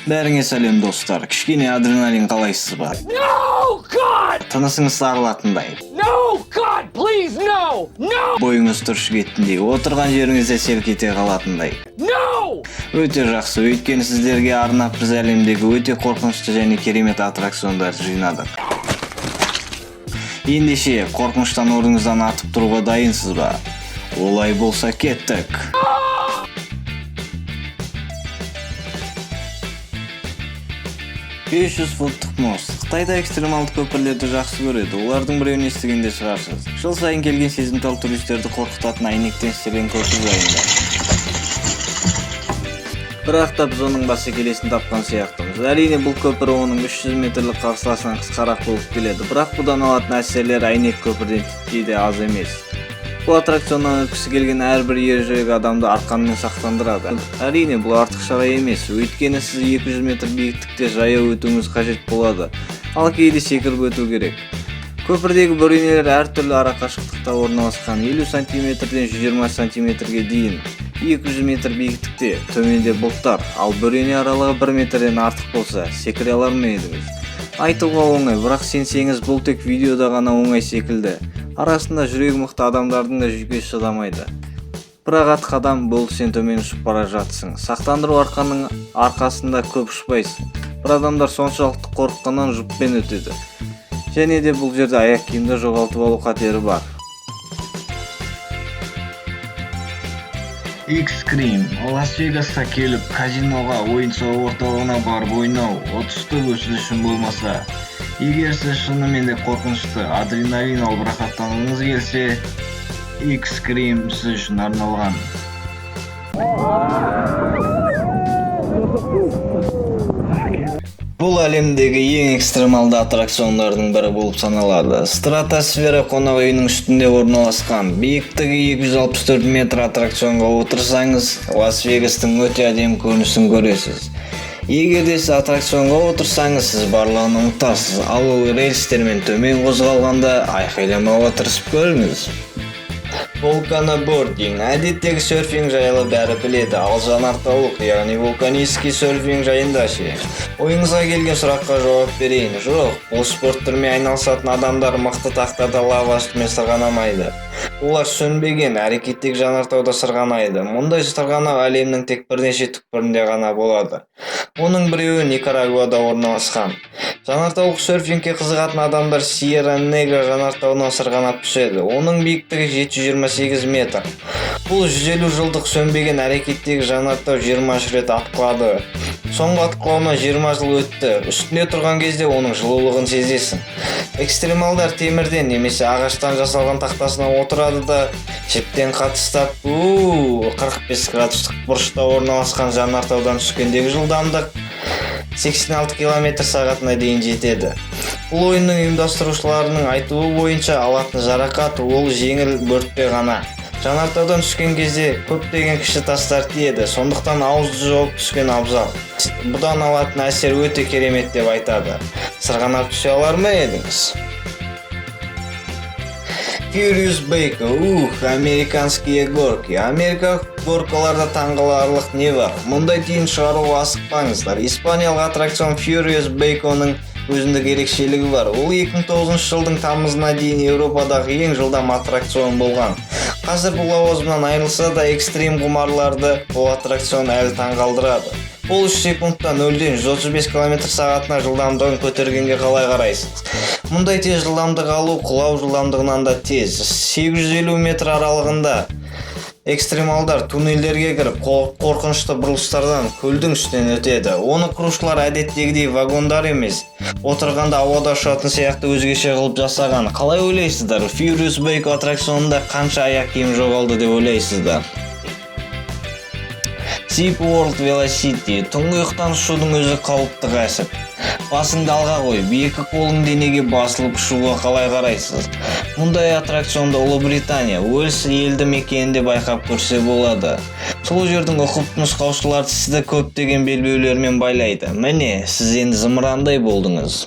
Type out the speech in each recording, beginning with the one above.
Бәріңе сәлем достар. Кішкене адреналин қалайсыз ба? No, God! Тынысыңыз сарылатындай. No, God, please, no! No! Бойыңыз түрші кеттіндей, отырған жеріңізде селк ете қалатындай. No! Өте жақсы, өйткені сіздерге арнап біз әлемдегі өте қорқынышты және керемет аттракциондарды жинадық. Ендеше, қорқыныштан орныңыздан атып тұруға дайынсыз ба? Олай болса кеттік. 500 футтық мост. Қытайда экстремалды көпірлерді жақсы көреді. Олардың біреуін естігенде шығарсыз. Жыл сайын келген сезімтал туристерді қорқытатын әйнектен істелген көпір жайында. Бірақ та біз оның бәсекелесін тапқан сияқтымыз. Әрине бұл көпір оның 300 метрлік қарсыласынан қысқарақ болып келеді. Бірақ бұдан алатын әсерлер әйнек көпірден титтей де аз емес. Бұл аттракционнан өткісі келген әрбір ержүрек адамды арқанмен сақтандырады. Әрине бұл артық шара емес, өйткені сіз 200 метр биіктікте жаяу өтуіңіз қажет болады, ал кейде секіріп өту керек. Көпірдегі бөренелер әртүрлі ара қашықтықта орналасқан, 50 сантиметрден 120 сантиметрге дейін, 200 метр биіктікте, төменде бұлттар, ал бөрене аралығы 1 метрден артық болса, секіре алар ма едіңіз? Айтуға оңай, бірақ сенсеңіз бұл тек видеода ғана оңай секілді. Арасында жүрегі мықты адамдардың да жүйкесі шыдамайды. Бірақ атық адам болды, сен төмен ұшып бара жатсың. Сақтандыру арқанның арқасында көп ұшпайсың. Бір адамдар соншалықты қорыққаннан жұппен өтеді. Және де бұл жерде аяқ киімді жоғалтып алу қатері бар. X-Cream Лас-Вегаска келіп, казиноға, ойын-сауық орталығына барып ойнау, отысты өсіз үшін болмаса, егер сіз шынымен де қорқынышты адреналин алып рахаттанғыңыз келсе, X-Cream сіз үшін арналған. Бұл әлемдегі ең экстремалды аттракциондардың бірі болып саналады. Стратосфера қонақ үйінің үстінде орналасқан. Биіктігі 264 метр аттракционға отырсаңыз, Лас-Вегастың өте әдемі көрінісін көресіз. Егер де сіз аттракционға отырсаңыз, сіз барлығын ұмытасыз, ал ол рельстермен төмен қозғалғанда айқайламауға тырысып көріңіз. Вулканобординг әдеттегі серфинг жайлы бәрі біледі, ал жанартаулық, яғни вулканистский серфинг жайында ше. Ойыңызға келген сұраққа жауап берейін. Жоқ, бұл спорт түрімен айналысатын адамдар мықты тақтада лава үстімен сырғанамайды. Олар сөнбеген әрекеттегі жанартауда сырғанайды. Мұндай сырғанау әлемнің тек бірнеше түкпірінде ғана болады. Оның біреуі Никарагуада орналасқан. Жанартаулық серфингке қызығатын адамдар Сьерра Негра жанартауынан сырғанап түседі. Оның биіктігі 728 метр. Бұл 150 жылдық сөнбеген әрекеттегі жанартау 23 рет атқылады. Соңғы атқылауына 20 жыл өтті. Үстінде тұрған кезде оның жылулығын сезесің. Экстремалдар темірден немесе ағаштан жасалған тақтасына отырады да жіптен қатыстап 45 градустық бұрышта орналасқан жанартаудан түскендегі жылдамдық 86 км сағатына дейін жетеді. Бұл ойынның ұйымдастырушыларының айтуы бойынша алатын жарақат ол жеңіл бөртпе ғана. Жанартаудан түскен кезде көптеген кіші тастар тиеді, сондықтан ауызды жауып түскен абзал. Бұдан алатын әсер өте керемет деп айтады. Сырғанап түсе алар ма едіңіз? Furious Bake, американские горки. Америка горкаларда таңғаларлық не бар? Мұндай тиын шығаруға асықпаңыздар. Испаниялық аттракцион Furious Bake'ның өзіндік ерекшелігі бар. Ол 2009 жылдың тамызына дейін Еуропадағы ең жылдам аттракцион болған. Қазір бұл лауазымнан айырылса да экстрим құмарларды бұл аттракцион әлі таңғалдырады. Ол 3 секундта 0-ден 135 км сағатына жылдамдығын көтергенге қалай қарайсыз? Мұндай тез жылдамдық алу құлау жылдамдығынан да тез. 850 метр аралығында экстремалдар туннелдерге кіріп, қорқынышты бұрылыстардан көлдің үстінен өтеді. Оны құрушылар әдеттегідей вагондар емес, отырғанда ауада ұшатын сияқты өзгеше қылып жасаған. Қалай ойлайсыздар? Furious Bake аттракционында қанша аяқ киім жоғалды деп ойлайсыздар? Zip World Velocity тұңғиықтан ұшудың өзі қауіпті кәсіп. Басыңды алға қойып, екі қолың денеге басылып ұшуға қалай қарайсыз? Мұндай аттракционда Ұлыбритания, Уэльс елді мекенінде байқап көрсе болады. Сол жердің ұқыпты нұсқаушылары сізді көптеген белбеулермен байлайды. Міне, сіз енді зымырандай болдыңыз.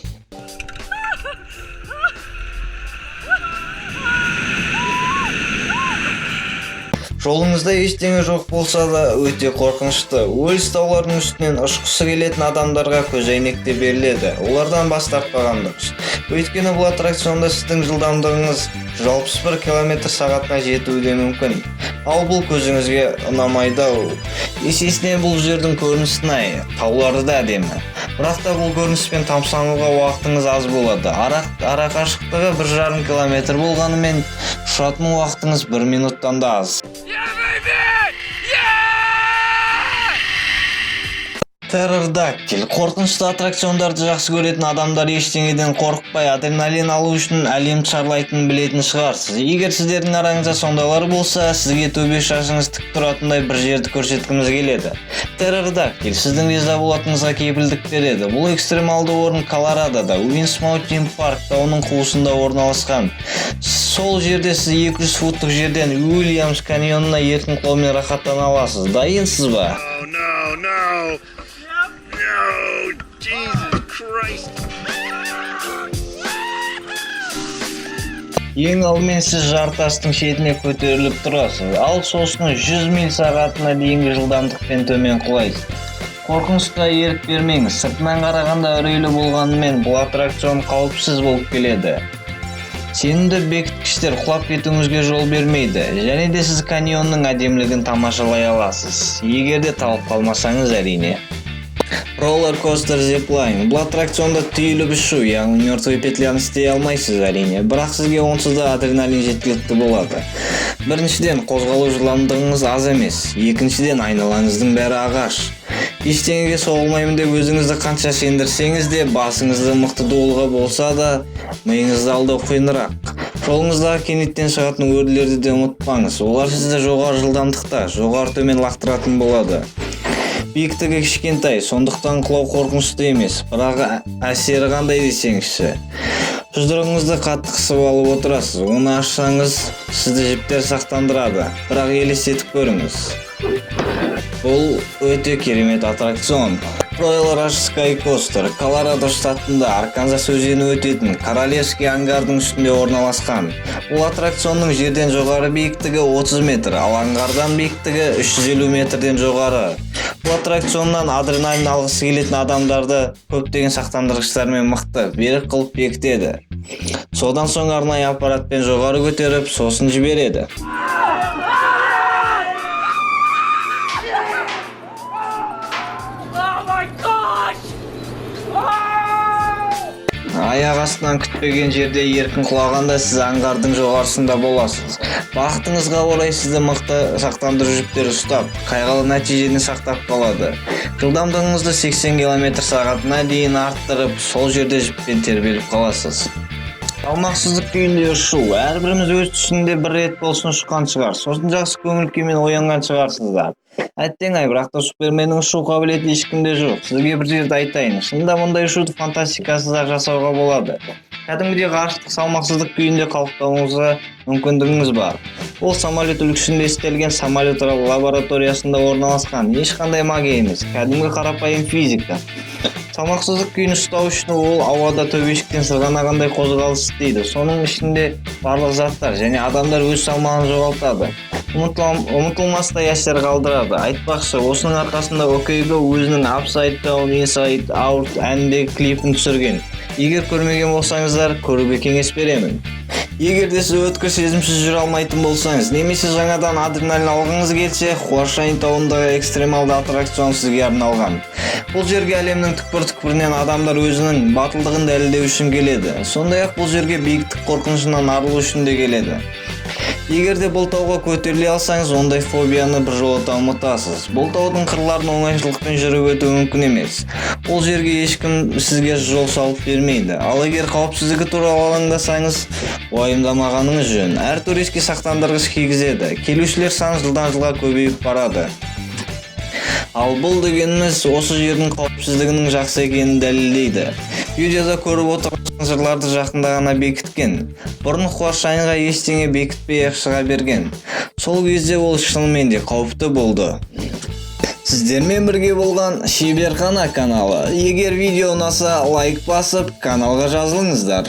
Жолыңызда ештеңе жоқ болса да өте қорқынышты. Уэльс тауларының үстінен ұшқысы келетін адамдарға көзәйнек те беріледі. Олардан бас тартпаған дұрыс. Өйткені бұл аттракционда сіздің жылдамдығыңыз 161 км/сағатқа жетуі де мүмкін. Ал бұл көзіңізге ұнамайды-ау. Есесіне бұл жердің көрінісін таулары да әдемі. Бірақ та бұл көрініспен тамсануға уақытыңыз аз болады. Ара қашықтығы 1,5 км болғанымен ұшатын уақытыңыз 1 минуттан да аз. Pterodactyl. Қорқынышты аттракциондарды жақсы көретін адамдар ештеңеден қорықпай адреналин алу үшін әлемді шарлайтынын білетін шығарсыз. Егер сіздердің араңызда сондайлар болса, сізге төбе шашыңыз тік тұратындай бір жерді көрсеткіміз келеді. Pterodactyl сіздің риза болатыныңызға кепілдік береді. Бұл экстремалды орын Колорадода, Уинс Маунтин Парк тауының қуысында орналасқан. Сол жерде сіз 200 футтық жерден Уильямс каньонына еркін қолмен рахаттана аласыз. Дайынсыз ба? No, Jesus Christ. Ең алдымен сіз жартастың шетіне көтеріліп тұрасыз, ал сосын 100 миль сағатына дейінгі жылдамдықпен төмен құлайсыз. Қорқынышқа ерік бермеңіз. Сыртынан қарағанда үрейлі болғанымен бұл аттракцион қауіпсіз болып келеді. Сенімді бекіткіштер құлап кетуіңізге жол бермейді, және де сіз каньонның әдемілігін тамашалай аласыз. Егер де талып қалмасаңыз, әрине. Roller Coaster Zipline. Бұл аттракционда түйіліп ұшу, яғни мертвый петляны істей алмайсыз, әрине. Бірақ сізге онсыз да адреналин жеткілікті болады. Біріншіден, қозғалу жылдамдығыңыз аз емес. Екіншіден, айналаңыздың бәрі ағаш. Ештеңеге соғылмаймын деп өзіңізді қанша сендірсеңіз де, басыңызды мықты дуылға болса да, миыңызды алдау қиынырақ. Жолыңыздағы кенеттен шығатын өрлерді де ұмытпаңыз. Олар сізді жоғары жылдамдықта, жоғары төмен лақтыратын болады. Биіктігі кішкентай, сондықтан құлау қорқынышты емес, бірақ әсері қандай десеңізші. Жұдырығыңызды қатты қысып алып отырасыз. Оны ашсаңыз, сізді жіптер сақтандырады, бірақ елестетіп көріңіз. Бұл өте керемет аттракцион. Royal Rush Sky Coaster Колорадо штатында Арканзас өзені өтетін Королевский ангардың үстінде орналасқан. Бұл аттракционның жерден жоғары биіктігі 30 метр, ал аңғардан биіктігі 350 метрден жоғары. Бұл аттракционнан адреналин алғысы келетін адамдарды көптеген сақтандырғыштармен мықты берік қылып бекітеді. Содан соң арнайы аппаратпен жоғары көтеріп, сосын жібереді. Аяқ астынан күтпеген жерде еркін құлағанда сіз аңғардың жоғарысында боласыз. Бақытыңызға орай сізді мықты сақтандыру жіптері ұстап, қайғылы нәтижені сақтап қалады. Жылдамдығыңызды 80 км/сағатына дейін арттырып, сол жерде жіппен тербеліп қаласыз. Салмақсыздық күйінде ұшу. Әрбіріміз өз түсінде бір рет болсын ұшқан шығар. Сосын жақсы көңіл күймен оянған шығарсыздар. Әттең-ай, бірақ та Суперменнің ұшу қабілеті ешкімде жоқ. Сізге бір жерді айтайын. Шынында мұндай ұшуды фантастикасыз-ақ жасауға болады. Кәдімгідей ғарыштық салмақсыздық күйінде қалықтауыңызға мүмкіндігіңіз бар. Ол самолет үлгісінде істелген самолет лабораториясында орналасқан. Ешқандай магия емес, кәдімгі қарапайым физика. Салмақсыздық күйін ұстау үшін ол ауада төбешіктен сырғанағандай қозғалыс істейді. Соның ішінде барлық заттар және адамдар өз салмағын жоғалтады. Ұмытылмастай әсер қалдырады. Айтпақшы, осының арқасында Окейго өзінің Upside Down, Inside Out әніндегі клипін түсірген. Егер көрмеген болсаңыздар, көруге кеңес беремін. Егер де сіз өткір сезімсіз жүре алмайтын болсаңыз, немесе жаңадан адреналин алғыңыз келсе, Хуашань тауындағы экстремалды аттракцион сізге арналған. Бұл жерге әлемнің түкпір-түкпірінен адамдар өзінің батылдығын дәлелдеу үшін келеді. Сондай-ақ бұл жерге биіктік қорқынышынан арылу үшін де келеді. Егер де бұл тауға көтеріле алсаңыз, ондай фобияны біржолата ұмытасыз. Бұл таудың қырларын оңайшылықпен жүріп өту мүмкін емес. Ол жерге ешкім сізге жол салып бермейді. Ал егер қауіпсіздігі туралы алаңдасаңыз, уайымдамағаныңыз жөн. Әр туристке сақтандырғыш кигізеді. Келушілер саны жылдан жылға көбейіп барады. Ал бұл дегеніміз осы жердің қауіпсіздігінің жақсы екенін дәлелдейді. Видеода көріп отырған жырларды жақында ғана бекіткен. Бұрын Хуашаньға ештеңе бекітпей-ақ шыға берген. Сол кезде ол шынымен де қауіпті болды. Сіздермен бірге болған Шеберхана каналы. Егер видео ұнаса, лайк басып, каналға жазылыңыздар.